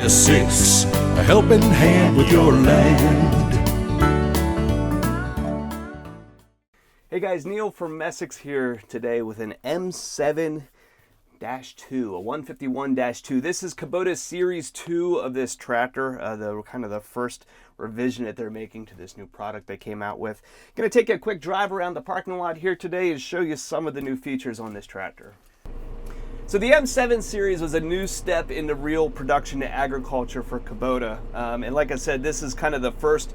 Essex, a helping hand with your land. Hey guys, Neil from Essex here today with an M7-2, a 151-2. This is Kubota's Series 2 of this tractor, the first revision that they're making to this new product they came out with. Going to take a quick drive around the parking lot here today and show you some of the new features on this tractor. So the M7 series was a new step into real production agriculture for Kubota. And like I said, this is kind of the first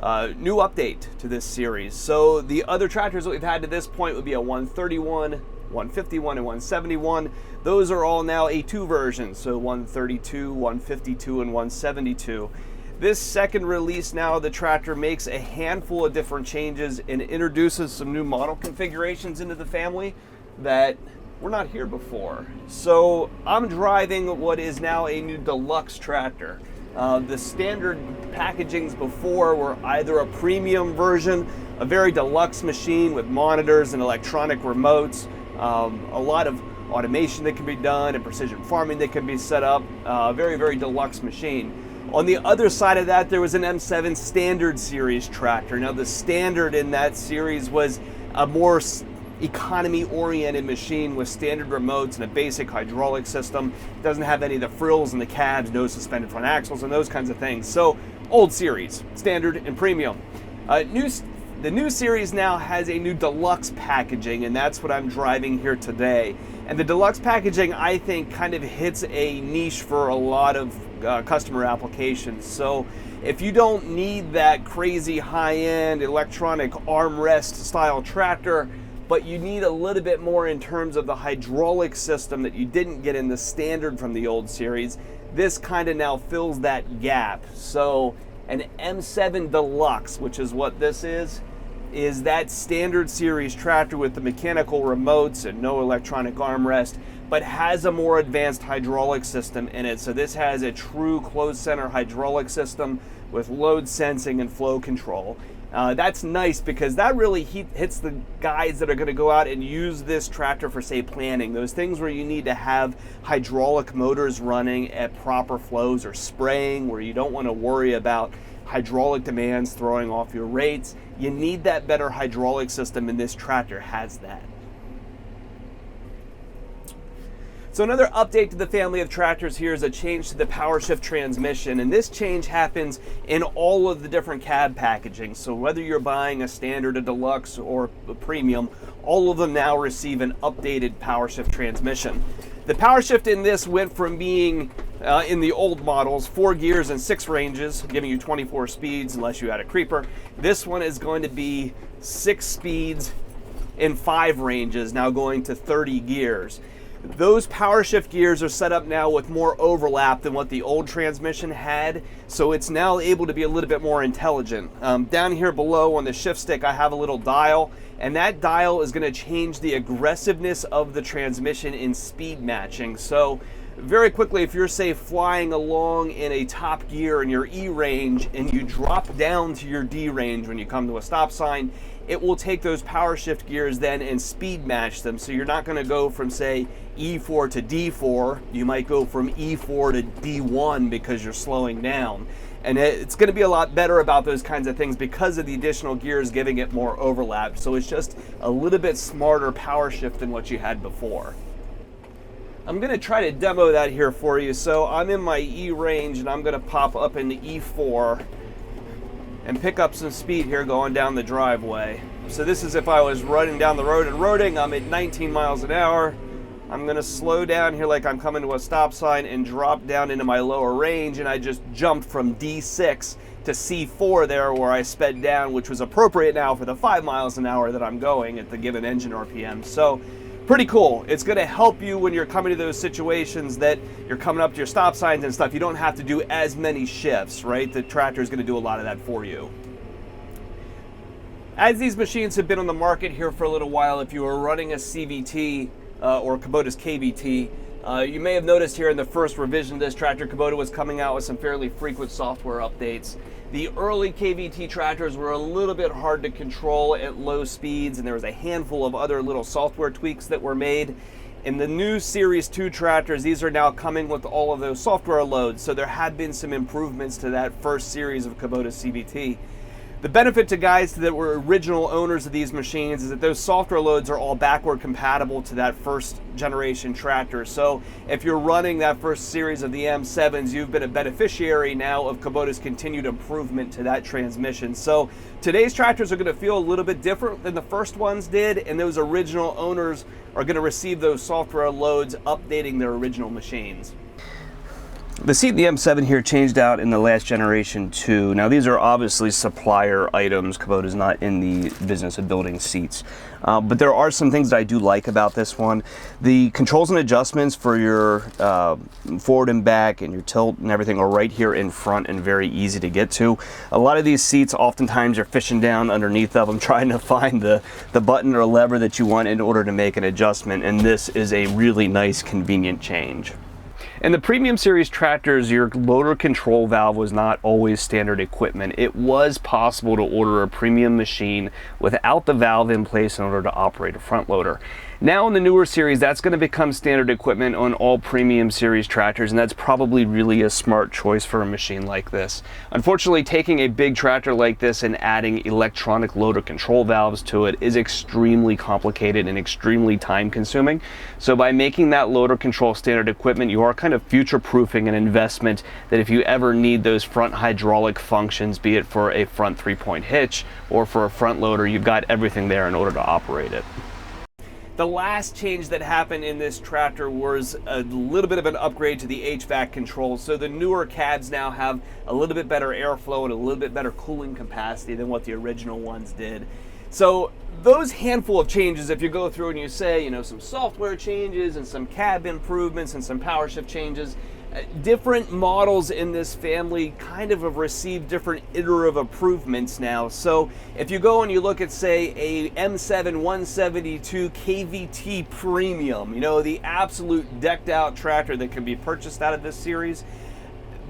new update to this series. So the other tractors that we've had to this point would be a 131, 151, and 171. Those are all now A2 versions, so 132, 152, and 172. This second release now of the tractor makes a handful of different changes and introduces some new model configurations into the family that were not here before. So I'm driving what is now a new deluxe tractor. The standard packagings before were either a premium version, a very deluxe machine with monitors and electronic remotes, a lot of automation that can be done and precision farming that can be set up, very, very deluxe machine. On the other side of that, there was an M7 Standard Series tractor. Now the Standard in that series was a more economy-oriented machine with standard remotes and a basic hydraulic system. It doesn't have any of the frills in the cabs, no suspended front axles, and those kinds of things. So, old series, standard and premium. The new series now has a new deluxe packaging, and that's what I'm driving here today. And the deluxe packaging, I think, kind of hits a niche for a lot of customer applications. So, if you don't need that crazy high-end electronic armrest style tractor, but you need a little bit more in terms of the hydraulic system that you didn't get in the standard from the old series, this kind of now fills that gap. So an M7 Deluxe, which is what this is that standard series tractor with the mechanical remotes and no electronic armrest, but has a more advanced hydraulic system in it. So this has a true closed center hydraulic system with load sensing and flow control. That's nice because that really hits the guys that are going to go out and use this tractor for, say, planting. Those things where you need to have hydraulic motors running at proper flows, or spraying where you don't want to worry about hydraulic demands throwing off your rates. You need that better hydraulic system, and this tractor has that. So another update to the family of tractors here is a change to the powershift transmission, and this change happens in all of the different cab packaging. So whether you're buying a standard, a deluxe, or a premium, all of them now receive an updated powershift transmission. The powershift in this went from being, in the old models, 4 gears and 6 ranges, giving you 24 speeds unless you had a creeper. This one is going to be 6 speeds in 5 ranges, now going to 30 gears. Those powershift gears are set up now with more overlap than what the old transmission had, so it's now able to be a little bit more intelligent. Down here below on the shift stick, I have a little dial, and that dial is going to change the aggressiveness of the transmission in speed matching. So very quickly, if you're, say, flying along in a top gear in your E range and you drop down to your D range when you come to a stop sign, it will take those power shift gears then and speed match them. So you're not going to go from, say, E4 to D4. You might go from E4 to D1 because you're slowing down. And it's going to be a lot better about those kinds of things because of the additional gears giving it more overlap. So it's just a little bit smarter power shift than what you had before. I'm going to try to demo that here for you. So I'm in my E range and I'm going to pop up into E4 and pick up some speed here going down the driveway. So this is if I was running down the road and roading. I'm at 19 miles an hour. I'm going to slow down here like I'm coming to a stop sign and drop down into my lower range, and I just jumped from D6 to C4 there where I sped down, which was appropriate now for the 5 miles an hour that I'm going at the given engine RPM. So pretty cool. It's going to help you when you're coming to those situations that you're coming up to your stop signs and stuff. You don't have to do as many shifts, right? The tractor is going to do a lot of that for you. As these machines have been on the market here for a little while, if you were running a CVT or Kubota's KVT, you may have noticed here in the first revision of this tractor, Kubota was coming out with some fairly frequent software updates. The early KVT tractors were a little bit hard to control at low speeds, and there was a handful of other little software tweaks that were made. In the new Series 2 tractors, these are now coming with all of those software loads, so there have been some improvements to that first series of Kubota CVT. The benefit to guys that were original owners of these machines is that those software loads are all backward compatible to that first generation tractor. So if you're running that first series of the M7s, you've been a beneficiary now of Kubota's continued improvement to that transmission. So today's tractors are going to feel a little bit different than the first ones did, and those original owners are going to receive those software loads updating their original machines. The seat in the M7 here changed out in the last generation too. Now these are obviously supplier items. Kubota's not in the business of building seats. But there are some things that I do like about this one. The controls and adjustments for your forward and back and your tilt and everything are right here in front and very easy to get to. A lot of these seats, oftentimes you're fishing down underneath of them trying to find the button or lever that you want in order to make an adjustment, and this is a really nice, convenient change. In the premium series tractors, your loader control valve was not always standard equipment. It was possible to order a premium machine without the valve in place in order to operate a front loader. Now in the newer series, that's going to become standard equipment on all premium series tractors, and that's probably really a smart choice for a machine like this. Unfortunately, taking a big tractor like this and adding electronic loader control valves to it is extremely complicated and extremely time consuming. So by making that loader control standard equipment, you are kind of future-proofing an investment that if you ever need those front hydraulic functions, be it for a front 3-point hitch or for a front loader, you've got everything there in order to operate it. The last change that happened in this tractor was a little bit of an upgrade to the HVAC controls. So the newer cabs now have a little bit better airflow and a little bit better cooling capacity than what the original ones did. So those handful of changes, if you go through and you say, you know, some software changes and some cab improvements and some power shift changes, different models in this family kind of have received different iterative improvements now. So if you go and you look at, say, a M7-172 KVT Premium, you know, the absolute decked out tractor that can be purchased out of this series,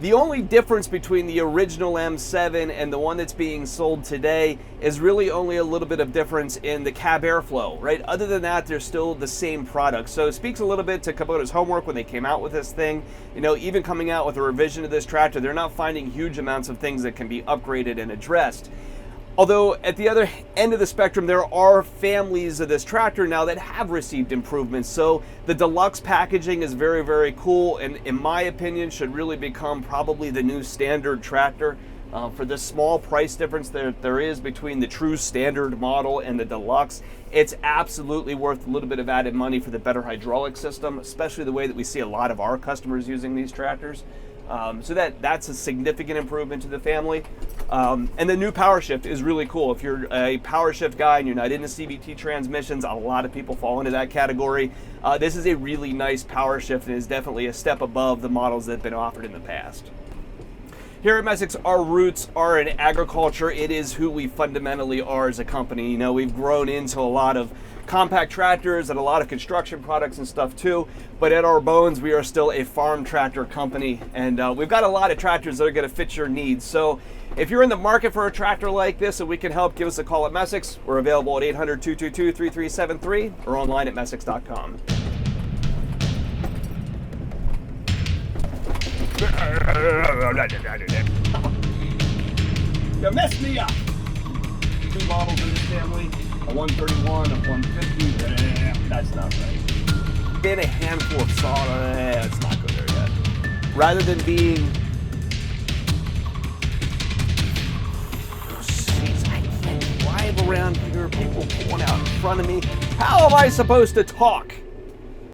the only difference between the original M7 and the one that's being sold today is really only a little bit of difference in the cab airflow, right? Other than that, they're still the same product. So it speaks a little bit to Kubota's homework when they came out with this thing. You know, even coming out with a revision of this tractor, they're not finding huge amounts of things that can be upgraded and addressed. Although at the other end of the spectrum, there are families of this tractor now that have received improvements. So the deluxe packaging is very, very cool, and in my opinion should really become probably the new standard tractor. For the small price difference there is between the true standard model and the deluxe, it's absolutely worth a little bit of added money for the better hydraulic system, especially the way that we see a lot of our customers using these tractors. So that's a significant improvement to the family. And the new power shift is really cool. If you're a power shift guy and you're not into CVT transmissions, a lot of people fall into that category. This is a really nice power shift and is definitely a step above the models that have been offered in the past. Here at Messick's, our roots are in agriculture. It is who we fundamentally are as a company. You know, we've grown into a lot of compact tractors and a lot of construction products and stuff too, but at our bones, we are still a farm tractor company, and we've got a lot of tractors that are going to fit your needs. So if you're in the market for a tractor like this and we can help, give us a call at Messick's. We're available at 800-222-3373 or online at messicks.com. You messed me up. Two models in this family, a 131, a 150. That's not right. Get a handful of salt. It's not good there yet. Rather than being, I can't drive around here. People pulling out in front of me. How am I supposed to talk?